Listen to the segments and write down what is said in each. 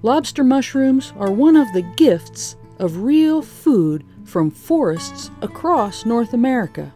Lobster mushrooms are one of the gifts of real food from forests across North America.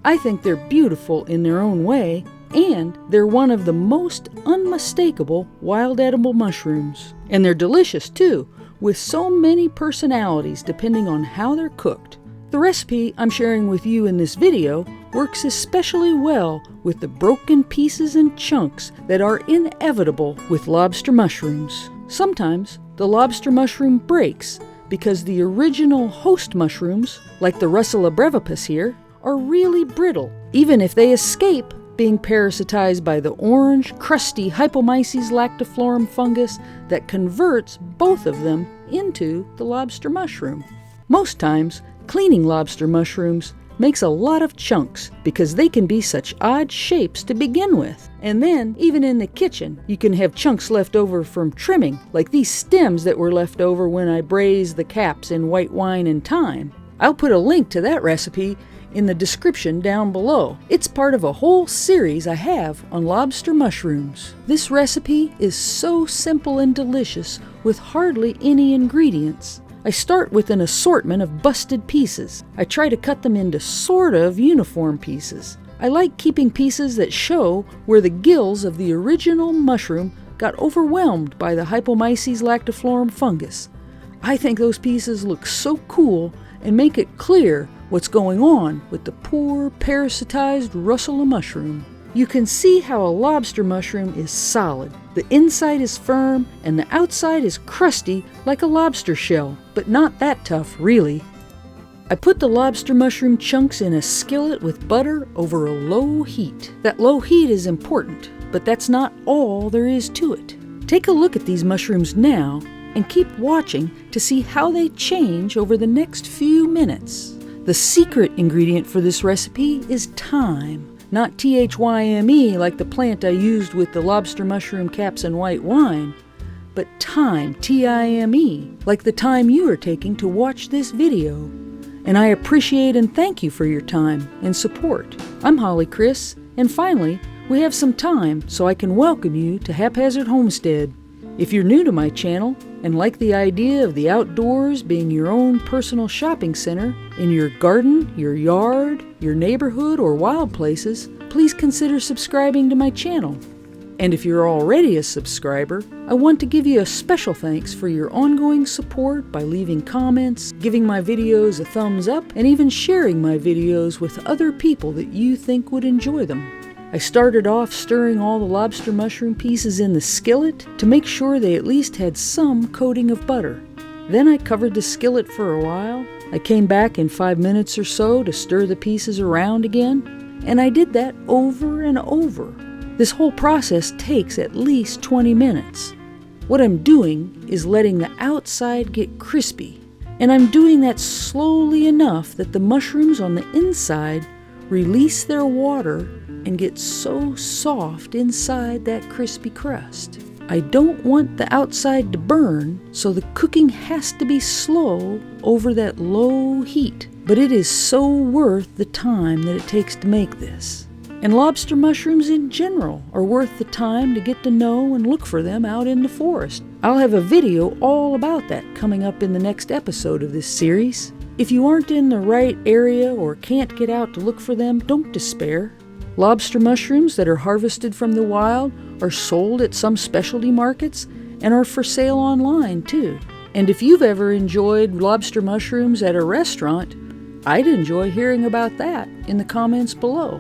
I think they're beautiful in their own way, and they're one of the most unmistakable wild edible mushrooms. And they're delicious too, with so many personalities depending on how they're cooked. The recipe I'm sharing with you in this video works especially well with the broken pieces and chunks that are inevitable with lobster mushrooms. Sometimes the lobster mushroom breaks because the original host mushrooms, like the Russula brevipes here, are really brittle, even if they escape being parasitized by the orange, crusty Hypomyces lactiflorum fungus that converts both of them into the lobster mushroom. Most times, cleaning lobster mushrooms makes a lot of chunks because they can be such odd shapes to begin with. And then, even in the kitchen, you can have chunks left over from trimming, like these stems that were left over when I braised the caps in white wine and thyme. I'll put a link to that recipe in the description down below. It's part of a whole series I have on lobster mushrooms. This recipe is so simple and delicious with hardly any ingredients. I start with an assortment of busted pieces. I try to cut them into sort of uniform pieces. I like keeping pieces that show where the gills of the original mushroom got overwhelmed by the Hypomyces lactiflorum fungus. I think those pieces look so cool and make it clear what's going on with the poor parasitized Russula mushroom. You can see how a lobster mushroom is solid. The inside is firm and the outside is crusty like a lobster shell, but not that tough, really. I put the lobster mushroom chunks in a skillet with butter over a low heat. That low heat is important, but that's not all there is to it. Take a look at these mushrooms now and keep watching to see how they change over the next few minutes. The secret ingredient for this recipe is thyme. Not thyme like the plant I used with the lobster mushroom caps and white wine, but thyme, T-I-M-E, like the time you are taking to watch this video. And I appreciate and thank you for your time and support. I'm Holly Chris, and finally, we have some time so I can welcome you to Haphazard Homestead. If you're new to my channel and like the idea of the outdoors being your own personal shopping center in your garden, your yard, your neighborhood, or wild places, please consider subscribing to my channel. And if you're already a subscriber, I want to give you a special thanks for your ongoing support by leaving comments, giving my videos a thumbs up, and even sharing my videos with other people that you think would enjoy them. I started off stirring all the lobster mushroom pieces in the skillet to make sure they at least had some coating of butter. Then I covered the skillet for a while. I came back in 5 minutes or so to stir the pieces around again, and I did that over and over. This whole process takes at least 20 minutes. What I'm doing is letting the outside get crispy, and I'm doing that slowly enough that the mushrooms on the inside release their water and get so soft inside that crispy crust. I don't want the outside to burn, so the cooking has to be slow over that low heat, but it is so worth the time that it takes to make this. And lobster mushrooms in general are worth the time to get to know and look for them out in the forest. I'll have a video all about that coming up in the next episode of this series. If you aren't in the right area or can't get out to look for them, don't despair. Lobster mushrooms that are harvested from the wild are sold at some specialty markets and are for sale online too. And if you've ever enjoyed lobster mushrooms at a restaurant, I'd enjoy hearing about that in the comments below.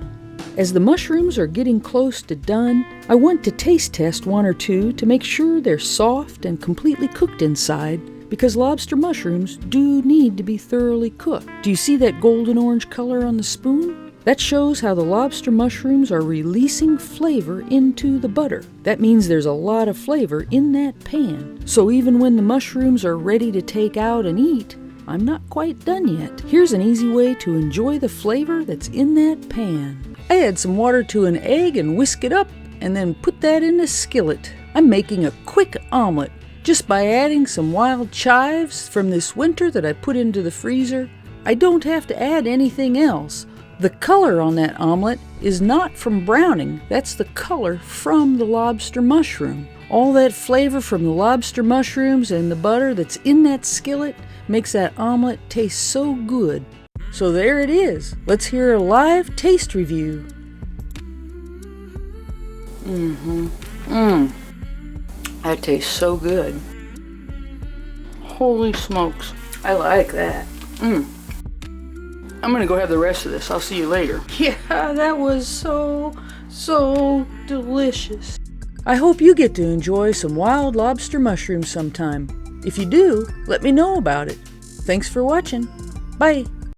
As the mushrooms are getting close to done, I want to taste test one or two to make sure they're soft and completely cooked inside, because lobster mushrooms do need to be thoroughly cooked. Do you see that golden orange color on the spoon? That shows how the lobster mushrooms are releasing flavor into the butter. That means there's a lot of flavor in that pan. So even when the mushrooms are ready to take out and eat, I'm not quite done yet. Here's an easy way to enjoy the flavor that's in that pan. I add some water to an egg and whisk it up, and then put that in a skillet. I'm making a quick omelette just by adding some wild chives from this winter that I put into the freezer. I don't have to add anything else. The color on that omelette is not from browning, that's the color from the lobster mushroom. All that flavor from the lobster mushrooms and the butter that's in that skillet makes that omelet taste so good. So there it is. Let's hear a live taste review. That tastes so good. Holy smokes. I like that. I'm gonna go have the rest of this. I'll see you later. Yeah, that was so delicious. I hope you get to enjoy some wild lobster mushrooms sometime. If you do, let me know about it. Thanks for watching. Bye.